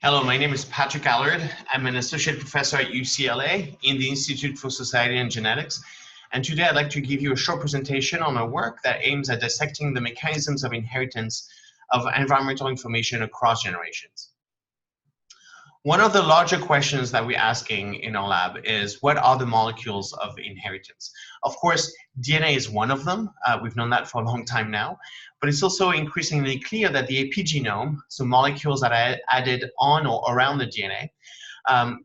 Hello, my name is Patrick Allard. I'm an associate professor at UCLA in the Institute for Society and Genetics. And today I'd like to give you a short presentation on my work that aims at dissecting the mechanisms of inheritance of environmental information across generations. One of the larger questions that we're asking in our lab is, what are the molecules of inheritance? Of course, DNA is one of them. We've known that for a long time now. But it's also increasingly clear that the epigenome, so molecules that are added on or around the DNA,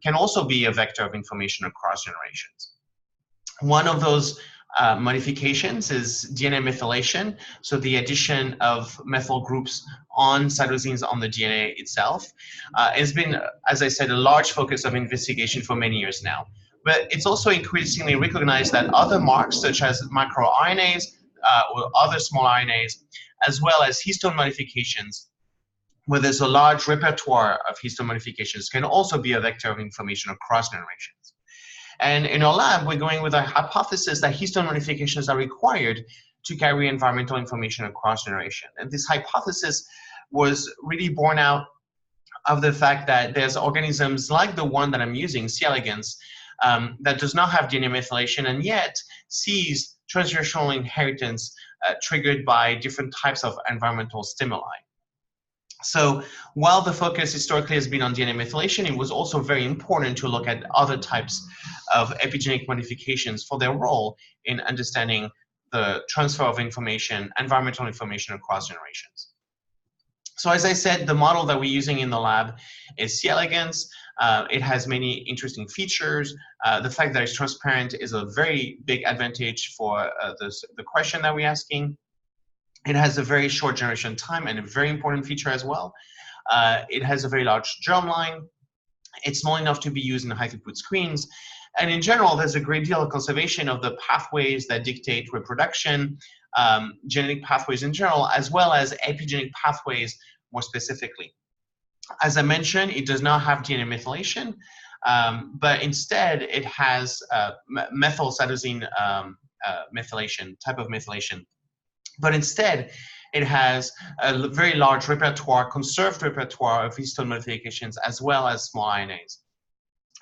can also be a vector of information across generations. One of those modifications is DNA methylation, so the addition of methyl groups on cytosines on the DNA itself. It's been, as I said, a large focus of investigation for many years now. But it's also increasingly recognized that other marks, such as microRNAs or other small RNAs, as well as histone modifications, where there's a large repertoire of histone modifications, can also be a vector of information across generations. And in our lab, we're going with a hypothesis that histone modifications are required to carry environmental information across generation. And this hypothesis was really born out of the fact that there's organisms like the one that I'm using, C. elegans, that does not have DNA methylation and yet sees transgenerational inheritance triggered by different types of environmental stimuli. So while the focus historically has been on DNA methylation, it was also very important to look at other types of epigenetic modifications for their role in understanding the transfer of information, environmental information across generations. So as I said, the model that we're using in the lab is C. elegans. It has many interesting features. The fact that it's transparent is a very big advantage for the question that we're asking. It has a very short generation time and a very important feature as well. It has a very large germline. It's small enough to be used in high throughput screens. And in general, there's a great deal of conservation of the pathways that dictate reproduction, genetic pathways in general, as well as epigenetic pathways more specifically. As I mentioned, it does not have DNA methylation, but instead it has methyl cytosine methylation, type of methylation. But instead, it has a very large repertoire, conserved repertoire of histone modifications as well as small RNAs.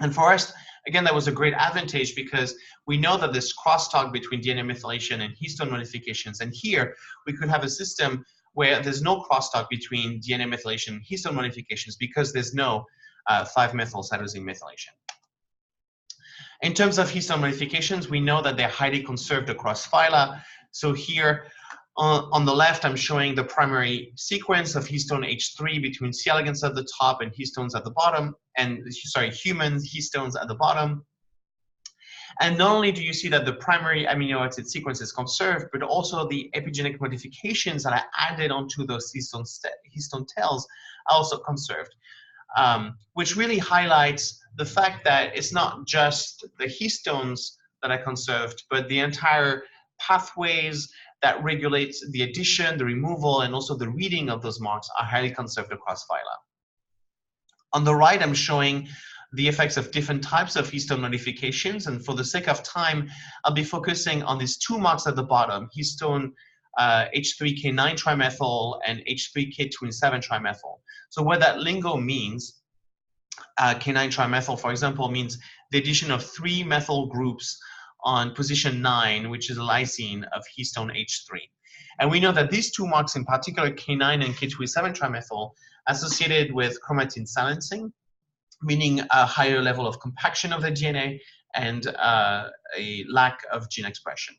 And for us, again, that was a great advantage because we know that there's crosstalk between DNA methylation and histone modifications. And here, we could have a system where there's no crosstalk between DNA methylation and histone modifications because there's no 5-methyl cytosine methylation. In terms of histone modifications, we know that they're highly conserved across phyla. So here, on the left, I'm showing the primary sequence of histone H3 between C. elegans at the top and histones at the bottom, and human histones at the bottom. And not only do you see that the primary amino acid sequence is conserved, but also the epigenetic modifications that are added onto those histone tails are also conserved, which really highlights the fact that it's not just the histones that are conserved, but the entire pathways that regulates the addition, the removal, and also the reading of those marks are highly conserved across phyla. On the right, I'm showing the effects of different types of histone modifications, and for the sake of time, I'll be focusing on these 2 marks at the bottom, histone H3K9 trimethyl and H3K27 trimethyl. So what that lingo means, K9 trimethyl, for example, means the addition of 3 methyl groups on position 9, which is a lysine of histone H3. And we know that these 2 marks, in particular K9 and K27 trimethyl, associated with chromatin silencing, meaning a higher level of compaction of the DNA and a lack of gene expression.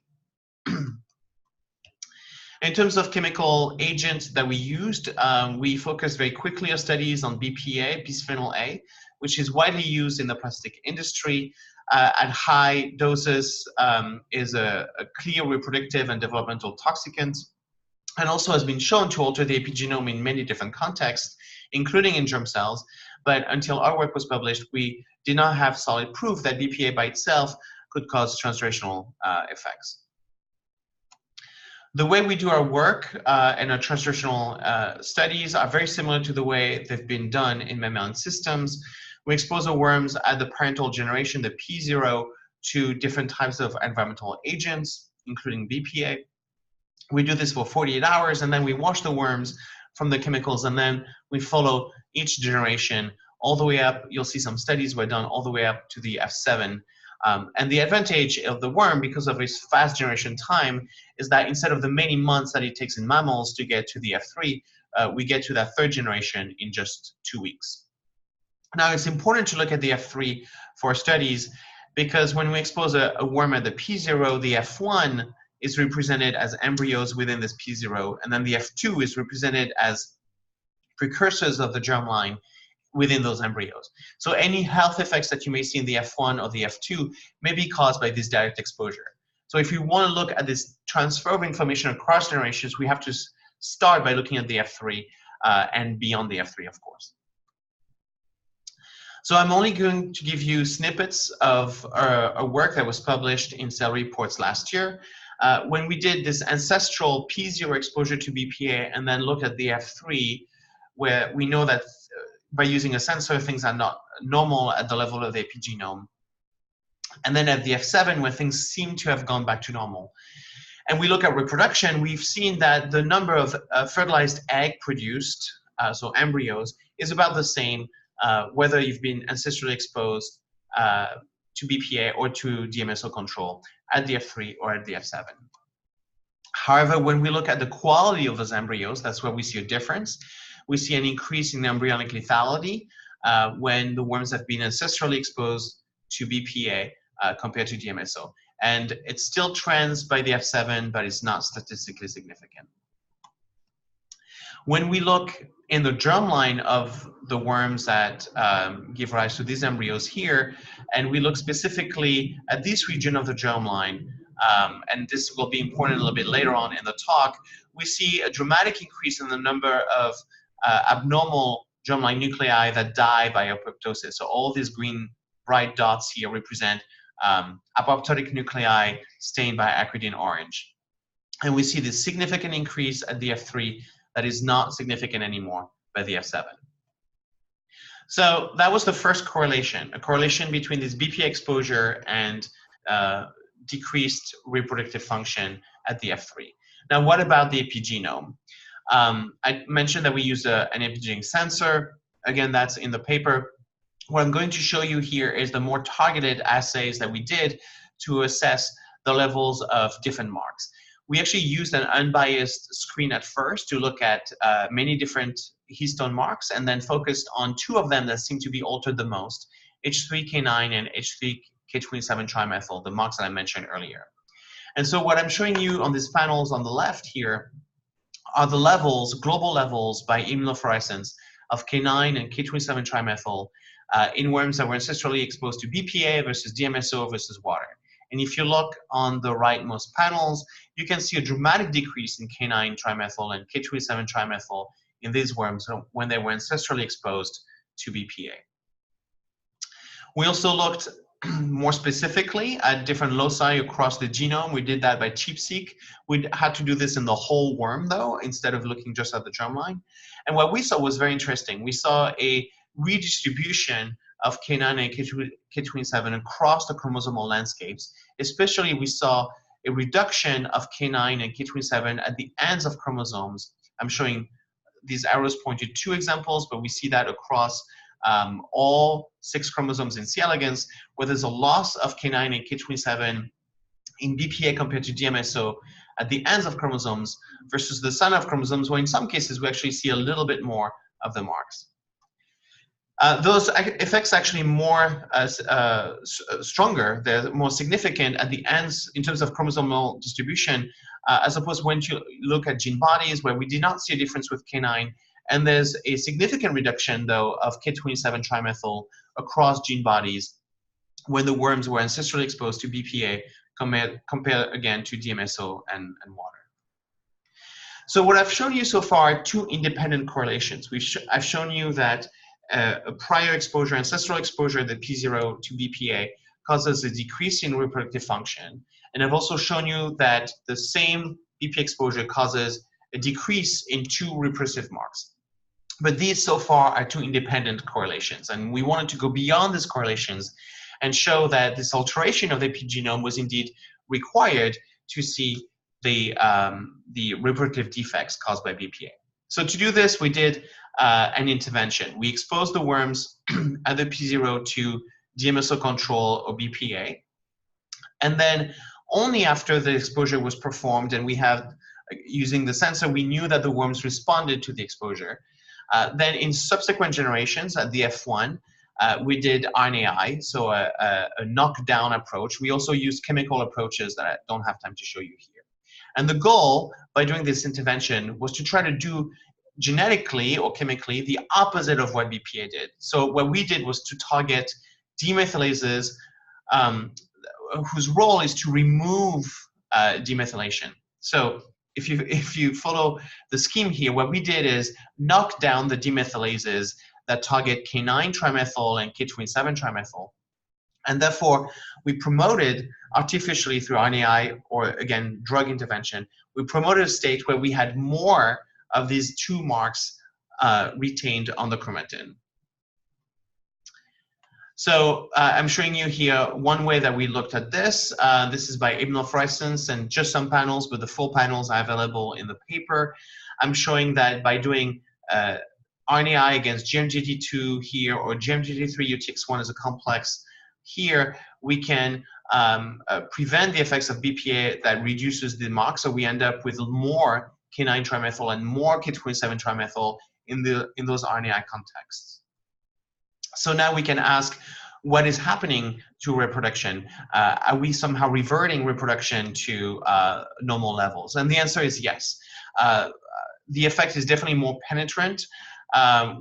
In terms of chemical agents that we used, we focused very quickly our studies on BPA, bisphenol A, which is widely used in the plastic industry. At high doses is a clear reproductive and developmental toxicant, and also has been shown to alter the epigenome in many different contexts, including in germ cells. But until our work was published, we did not have solid proof that BPA by itself could cause transgenerational effects. The way we do our work and our transgenerational studies are very similar to the way they've been done in mammalian systems. We expose our worms at the parental generation, the P0, to different types of environmental agents, including BPA. We do this for 48 hours, and then we wash the worms from the chemicals, and then we follow each generation all the way up. You'll see some studies were done all the way up to the F7. And the advantage of the worm, because of its fast generation time, is that instead of the many months that it takes in mammals to get to the F3, we get to that third generation in just 2 weeks. Now, it's important to look at the F3 for studies, because when we expose a worm at the P0, the F1 is represented as embryos within this P0, and then the F2 is represented as precursors of the germline within those embryos. So any health effects that you may see in the F1 or the F2 may be caused by this direct exposure. So if we want to look at this transfer of information across generations, we have to start by looking at the F3 and beyond the F3, of course. So I'm only going to give you snippets of a work that was published in Cell Reports last year. When we did this ancestral P0 exposure to BPA and then look at the F3, where we know that by using a sensor, things are not normal at the level of the epigenome. And then at the F7, where things seem to have gone back to normal. And we look at reproduction, we've seen that the number of fertilized egg produced, so embryos, is about the same whether you've been ancestrally exposed to BPA or to DMSO control at the F3 or at the F7. However, when we look at the quality of those embryos, that's where we see a difference. We see an increase in embryonic lethality when the worms have been ancestrally exposed to BPA compared to DMSO. And it still trends by the F7, but it's not statistically significant. When we look in the germline of the worms that give rise to these embryos here, and we look specifically at this region of the germline, and this will be important a little bit later on in the talk, we see a dramatic increase in the number of abnormal germline nuclei that die by apoptosis. So all these green bright dots here represent apoptotic nuclei stained by acridine orange. And we see this significant increase at the F3 that is not significant anymore by the F7. So that was the first correlation, a correlation between this BPA exposure and decreased reproductive function at the F3. Now, what about the epigenome? I mentioned that we used an epigenetic sensor. Again, that's in the paper. What I'm going to show you here is the more targeted assays that we did to assess the levels of different marks. We actually used an unbiased screen at first to look at many different histone marks, and then focused on two of them that seem to be altered the most, H3K9 and H3K27 trimethyl, the marks that I mentioned earlier. And so what I'm showing you on these panels on the left here are the levels, global levels by immunofluorescence of K9 and K27 trimethyl in worms that were ancestrally exposed to BPA versus DMSO versus water. And if you look on the rightmost panels, you can see a dramatic decrease in K9 trimethyl and K27 trimethyl in these worms when they were ancestrally exposed to BPA. We also looked more specifically at different loci across the genome. We did that by CheapSeq. We had to do this in the whole worm, though, instead of looking just at the germline. And what we saw was very interesting. We saw a redistribution of K9 and K27 across the chromosomal landscapes. Especially, we saw a reduction of K9 and K27 at the ends of chromosomes. I'm showing these arrows point to two examples, but we see that across all 6 chromosomes in C. elegans, where there's a loss of K9 and K27 in BPA compared to DMSO at the ends of chromosomes versus the center of chromosomes, where in some cases we actually see a little bit more of the marks. Those effects actually more stronger, they're more significant at the ends in terms of chromosomal distribution, as opposed to when you look at gene bodies where we did not see a difference with K9, and there's a significant reduction, though, of K27 trimethyl across gene bodies when the worms were ancestrally exposed to BPA compared again to DMSO and water. So what I've shown you so far are two independent correlations. I've shown you that a prior exposure, ancestral exposure, the P0 to BPA, causes a decrease in reproductive function. And I've also shown you that the same BPA exposure causes a decrease in 2 repressive marks. But these so far are 2 independent correlations. And we wanted to go beyond these correlations and show that this alteration of the epigenome was indeed required to see the reproductive defects caused by BPA. So to do this, we did an intervention. We exposed the worms either P0 to DMSO control or BPA. And then only after the exposure was performed and we have, using the sensor, we knew that the worms responded to the exposure. Then in subsequent generations at the F1, we did RNAi, so a knockdown approach. We also used chemical approaches that I don't have time to show you here. And the goal by doing this intervention was to try to do genetically or chemically the opposite of what BPA did. So what we did was to target demethylases whose role is to remove demethylation. So if you follow the scheme here, what we did is knock down the demethylases that target K9 trimethyl and K27 trimethyl. And therefore, we promoted artificially through RNAi or, again, drug intervention, we promoted a state where we had more of these two marks retained on the chromatin. So I'm showing you here one way that we looked at this. This is by immunofluorescence and just some panels, but the full panels are available in the paper. I'm showing that by doing RNAi against GMGD2 here or GMGD3 UTX1 as a complex here, we can prevent the effects of BPA that reduces the mark. So we end up with more K9 trimethyl and more K27 trimethyl in those RNAi contexts. So now we can ask, what is happening to reproduction? Are we somehow reverting reproduction to normal levels? And the answer is yes. The effect is definitely more penetrant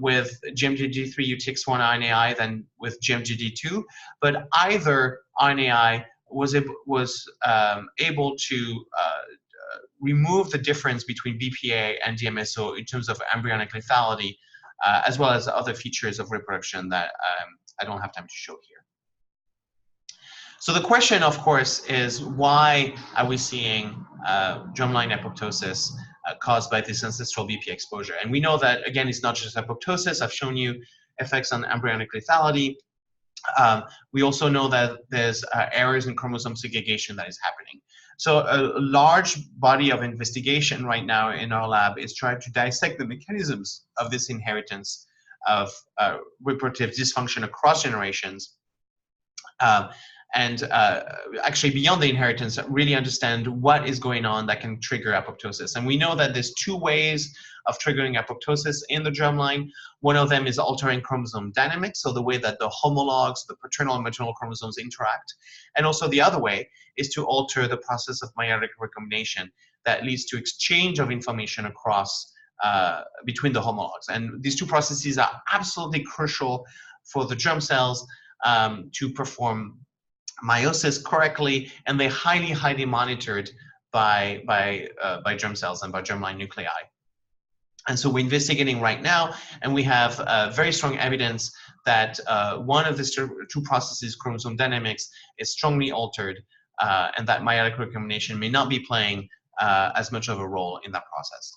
with GMGD3 UTX1 RNAi than with GMGD2, but either RNAi was able to remove the difference between BPA and DMSO in terms of embryonic lethality, as well as other features of reproduction that I don't have time to show here. So the question, of course, is why are we seeing germline apoptosis caused by this ancestral BPA exposure? And we know that, again, it's not just apoptosis. I've shown you effects on embryonic lethality. We also know that there's errors in chromosome segregation that is happening. So a large body of investigation right now in our lab is trying to dissect the mechanisms of this inheritance of reproductive dysfunction across generations. And actually beyond the inheritance, really understand what is going on that can trigger apoptosis. And we know that there's two ways of triggering apoptosis in the germline. One of them is altering chromosome dynamics, so the way that the homologs, the paternal and maternal chromosomes interact. And also the other way is to alter the process of meiotic recombination that leads to exchange of information across between the homologs. And these two processes are absolutely crucial for the germ cells to perform meiosis correctly, and they're highly, highly monitored by germ cells and by germline nuclei. And so we're investigating right now, and we have very strong evidence that one of these two processes, chromosome dynamics, is strongly altered, and that meiotic recombination may not be playing as much of a role in that process.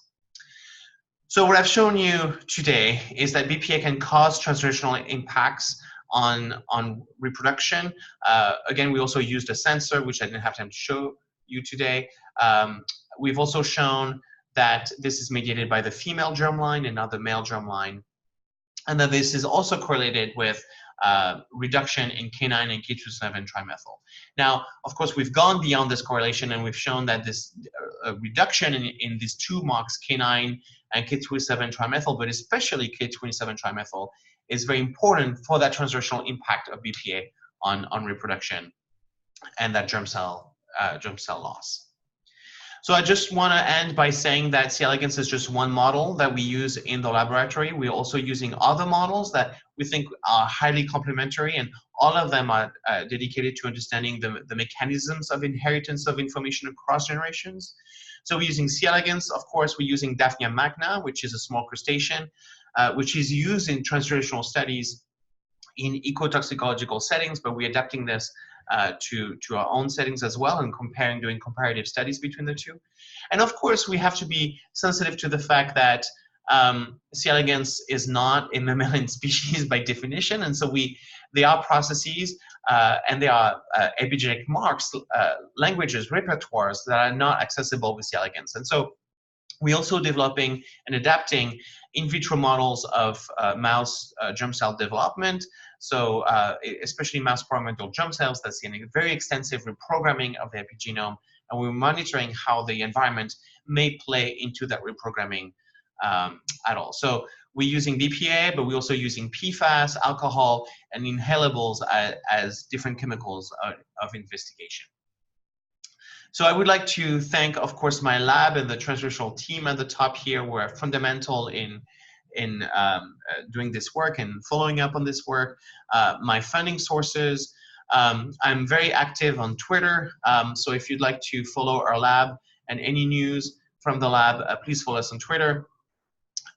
So what I've shown you today is that BPA can cause transgenerational impacts on reproduction. Again, we also used a sensor, which I didn't have time to show you today. We've also shown that this is mediated by the female germline and not the male germline, and that this is also correlated with reduction in K9 and K27 trimethyl. Now, of course, we've gone beyond this correlation, and we've shown that this reduction in these two marks, K9 and K27 trimethyl, but especially K27 trimethyl, is very important for that transgenerational impact of BPA on reproduction and that germ cell loss. So I just want to end by saying that C. elegans is just one model that we use in the laboratory. We're also using other models that we think are highly complementary, and all of them are dedicated to understanding the mechanisms of inheritance of information across generations. So we're using C. elegans. Of course, we're using Daphnia magna, which is a small crustacean, which is used in transgenerational studies in ecotoxicological settings, but we're adapting this to our own settings as well, and doing comparative studies between the two. And of course, we have to be sensitive to the fact that C. elegans is not a mammalian species by definition, and so there are processes and there are epigenetic marks, languages, repertoires that are not accessible with C. elegans. And so We're also developing and adapting in vitro models of mouse germ cell development. So especially mouse pyramidal germ cells that's in a very extensive reprogramming of the epigenome, and we're monitoring how the environment may play into that reprogramming at all. So we're using BPA, but we're also using PFAS, alcohol, and inhalables as different chemicals of investigation. So I would like to thank, of course, my lab and the transgenerational team at the top here who are fundamental in doing this work and following up on this work. My funding sources. I'm very active on Twitter. So if you'd like to follow our lab and any news from the lab, please follow us on Twitter.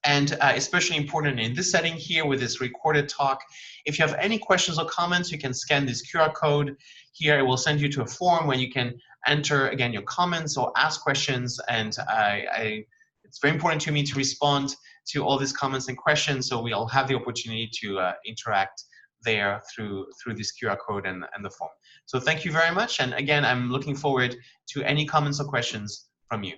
And especially important in this setting here with this recorded talk, if you have any questions or comments, you can scan this QR code here. It will send you to a form where you can enter, again, your comments or ask questions. And it's very important to me to respond to all these comments and questions, so we'll have the opportunity to interact there through this QR code and the form. So thank you very much. And again, I'm looking forward to any comments or questions from you.